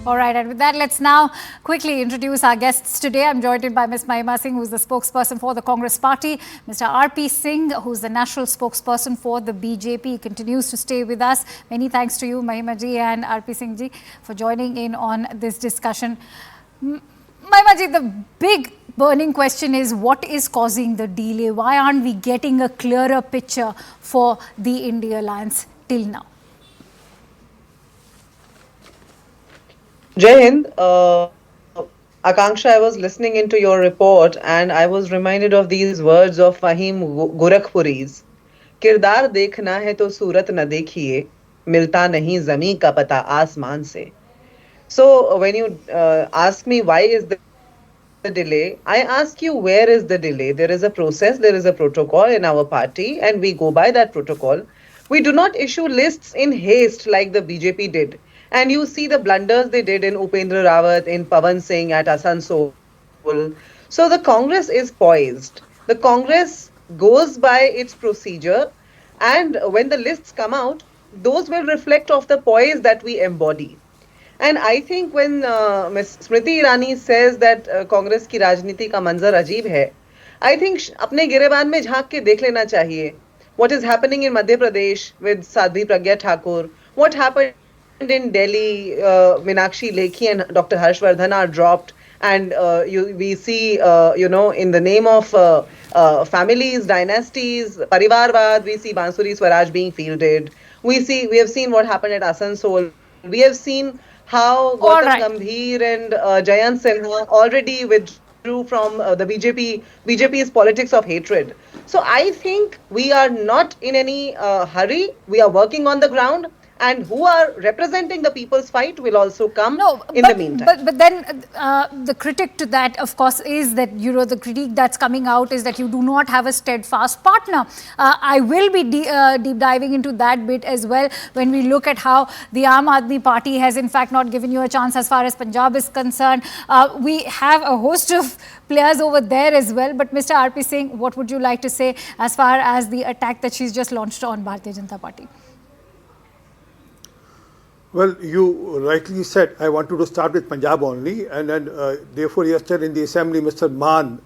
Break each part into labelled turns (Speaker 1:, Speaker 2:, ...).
Speaker 1: All right, and with that, let's now quickly introduce our guests today. I'm joined by Ms. Mahima Singh, who's the spokesperson for the Congress Party. Mr. R.P. Singh, who's the national spokesperson for the BJP, continues to stay with us. Many thanks to you, Mahima ji and R.P. Singh ji, for joining in on this discussion. Mahima ji, the big burning question is, what is causing the delay? Why aren't we getting a clearer picture for the India Alliance till now?
Speaker 2: Jai Hind, Akanksha, I was listening into your report and I was reminded of these words of Fahim Gorakhpuri's. किरदार देखना है तो सूरत न देखिए, मिलता नहीं ज़मीं का पता आसमान से. So when you ask me why is the delay, I ask you where is the delay? There is a process, there is a protocol in our party and we go by that protocol. We do not issue lists in haste like the BJP did. And you see the blunders they did in Upendra Rawat, in Pawan Singh at Asansol. So the Congress is poised. The Congress goes by its procedure, and when the lists come out, those will reflect of the poise that we embody. And I think when Ms. Smriti Irani says that Congress की राजनीति का मंजर अजीब है, I think अपने गिरेबान में झांक के देख लेना चाहिए. What is happening in Madhya Pradesh with Sadhvi Pragya Thakur? What happened in Delhi? Meenakshi Lekhi and Dr. Harshvardhan are dropped, and we see, in the name of families, dynasties, Parivarvad, we see Bansuri Swaraj being fielded. We have seen what happened at Asansol. We have seen how Gautam Gambhir and Jayant Sinha already withdrew from the BJP's politics of hatred. So I think we are not in any hurry. We are working on the ground, and who are representing the people's fight will also come in the meantime.
Speaker 1: But then the critic to that, of course, is that, the critique that's coming out is that you do not have a steadfast partner. I will be deep diving into that bit as well when we look at how the Aam Aadmi Party has in fact not given you a chance as far as Punjab is concerned. We have a host of players over there as well. But Mr. R.P. Singh, what would you like to say as far as the attack that she's just launched on Bharatiya Janata Party?
Speaker 3: Well, you rightly said, I wanted to start with Punjab only, and then therefore yesterday in the assembly, Mr. Maan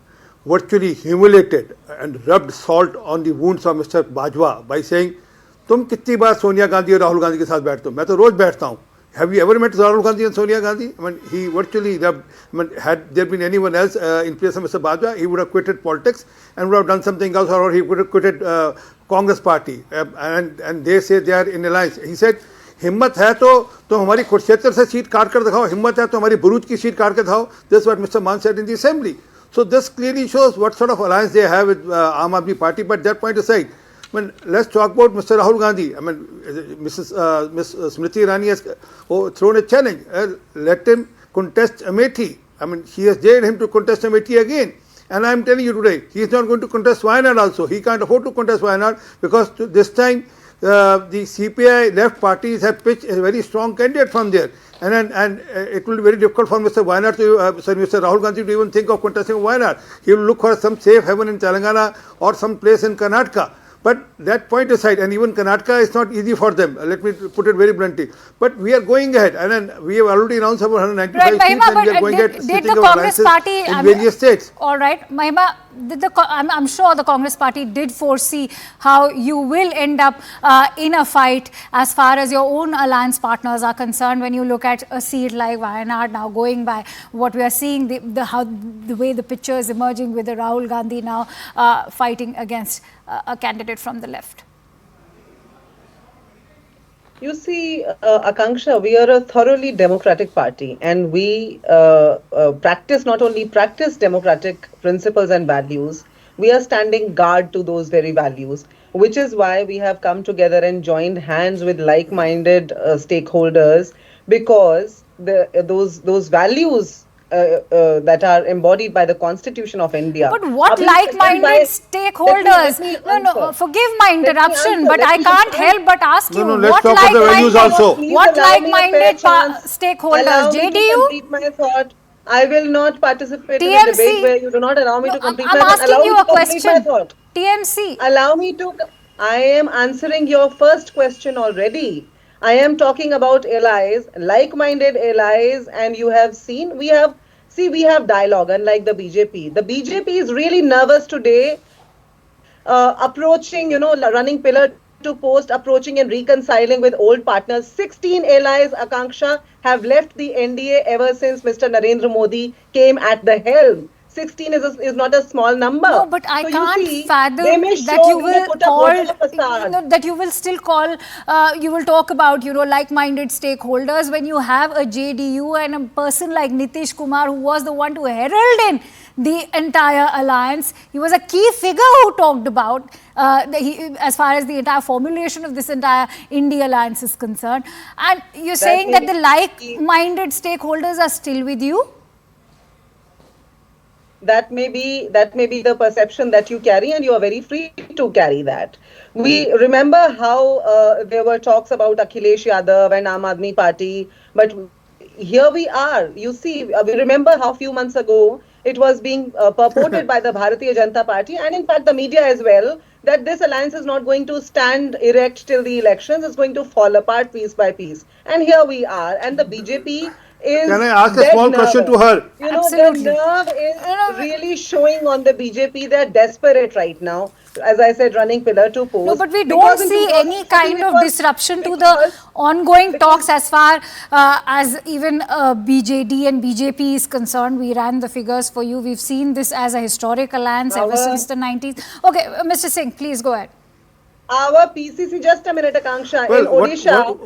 Speaker 3: virtually humiliated and rubbed salt on the wounds of Mr. Bajwa by saying, तुम कितनी बार सोनिया गांधी और राहुल गांधी के साथ बैठते हो? मैं तो रोज बैठता हूँ. Have you ever met Rahul Gandhi and Sonia Gandhi? I mean, he virtually rubbed, had there been anyone else in place of Mr. Bajwa, he would have quitted politics and would have done something else, or he would have quitted Congress party. And they say they are in alliance. He said, हिम्मत है तो हमारी कुरुक्षेत्र से seat काट कर दिखाओ, हिम्मत है तो हमारी भरूच की सीट काट कर दिखाओ. This is what Mr. Maan said in the assembly. So this clearly shows what sort of alliance they have with Aam Aadmi Party. But that point aside, let's talk about Mr. Rahul Gandhi. Miss Smriti Irani has thrown a challenge. Let him contest Amethi. She has dared him to contest Amethi again. And I am telling you today, he is not going to contest Wayanad also. He can't afford to contest Wayanad because this time the CPI left parties have pitched a very strong candidate from there. And it will be very difficult for Mr. Wayanad Mr. Rahul Gandhi to even think of contesting Wayanad. He will look for some safe haven in Telangana or some place in Karnataka. But that point aside, and even Karnataka is not easy for them, let me put it very bluntly. But we are going ahead, and then we have already announced about 195 seats, and we are going ahead sitting of alliances in various states.
Speaker 1: All right, Mahima, I'm sure the Congress Party did foresee how you will end up in a fight as far as your own alliance partners are concerned when you look at a seat like Wayanad now going by what we are seeing, the way the picture is emerging with the Rahul Gandhi now fighting against a candidate from the left.
Speaker 2: You see, Akanksha, we are a thoroughly democratic party, and we not only practice democratic principles and values, we are standing guard to those very values, which is why we have come together and joined hands with like-minded stakeholders, because those values that are embodied by the Constitution of India.
Speaker 1: But what like-minded stakeholders? No, forgive my interruption, but I can't help but ask you,
Speaker 3: what
Speaker 1: like-minded stakeholders?
Speaker 2: JDU? I will not participate in a debate where you do not allow me to complete my thought.
Speaker 1: I'm asking you a question. TMC.
Speaker 2: Allow me to... I am answering your first question already. I am talking about allies, like-minded allies, and you have seen we have dialogue, unlike the BJP. The BJP is really nervous today, approaching, running pillar to post, approaching and reconciling with old partners. 16 allies, Akanksha, have left the NDA ever since Mr. Narendra Modi came at the helm. 16 is not a small number.
Speaker 1: No, but I
Speaker 2: So you
Speaker 1: can't
Speaker 2: see, they
Speaker 1: fathom
Speaker 2: may
Speaker 1: that
Speaker 2: show,
Speaker 1: you
Speaker 2: they may
Speaker 1: will
Speaker 2: put up
Speaker 1: call,
Speaker 2: whatever facade.
Speaker 1: that you will still call, you will talk about, like-minded stakeholders when you have a JDU and a person like Nitish Kumar, who was the one to herald in the entire alliance. He was a key figure who talked about, as far as the entire formulation of this entire India alliance is concerned. And you're saying that the like-minded stakeholders are still with you?
Speaker 2: That may be the perception that you carry, and you are very free to carry that. We remember how there were talks about Akhilesh Yadav and Aam Aadmi Party, but here we are. You see, we remember how few months ago it was being purported by the Bharatiya Janata Party, and in fact the media as well, that this alliance is not going to stand erect till the elections. It's going to fall apart piece by piece. And here we are, and the BJP is.
Speaker 3: Can I ask a small question to her?
Speaker 1: Absolutely.
Speaker 2: The nerve is really showing on the BJP. They're desperate right now. As I said, running pillar to post.
Speaker 1: No, but we don't see any kind of disruption to the ongoing talks as far as even BJD and BJP is concerned. We ran the figures for you. We've seen this as a historic alliance ever since the 90s. Okay, Mr. Singh, please go ahead.
Speaker 2: Our PCC, just a minute, Akanksha, in Odisha,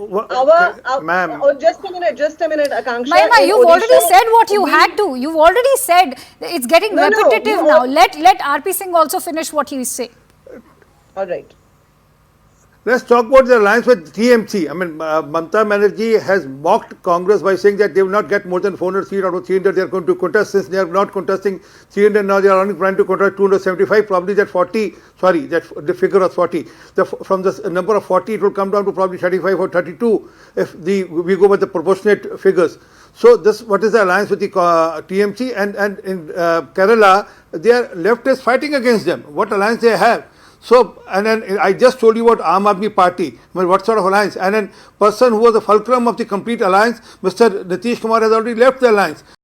Speaker 2: just a minute, Akanksha.
Speaker 1: Mahima, you've already said what you had to. You've already said it's getting repetitive now. Let RP Singh also finish what he is saying.
Speaker 2: All right.
Speaker 3: Let's talk about the alliance with TMC. I mean, Mamata Banerjee has mocked Congress by saying that they will not get more than 400 seats out of 300 they are going to contest. Since they are not contesting 300, now they are only trying to contest 275, probably that 40, sorry, that the figure was 40. From the number of 40, it will come down to probably 35 or 32 if we go by the proportionate figures. So this, what is the alliance with the TMC, and in Kerala, their left is fighting against them. What alliance they have? So, and then I just told you about Aam Aadmi Party, what sort of alliance, and then person who was the fulcrum of the complete alliance, Mr. Nitish Kumar, has already left the alliance.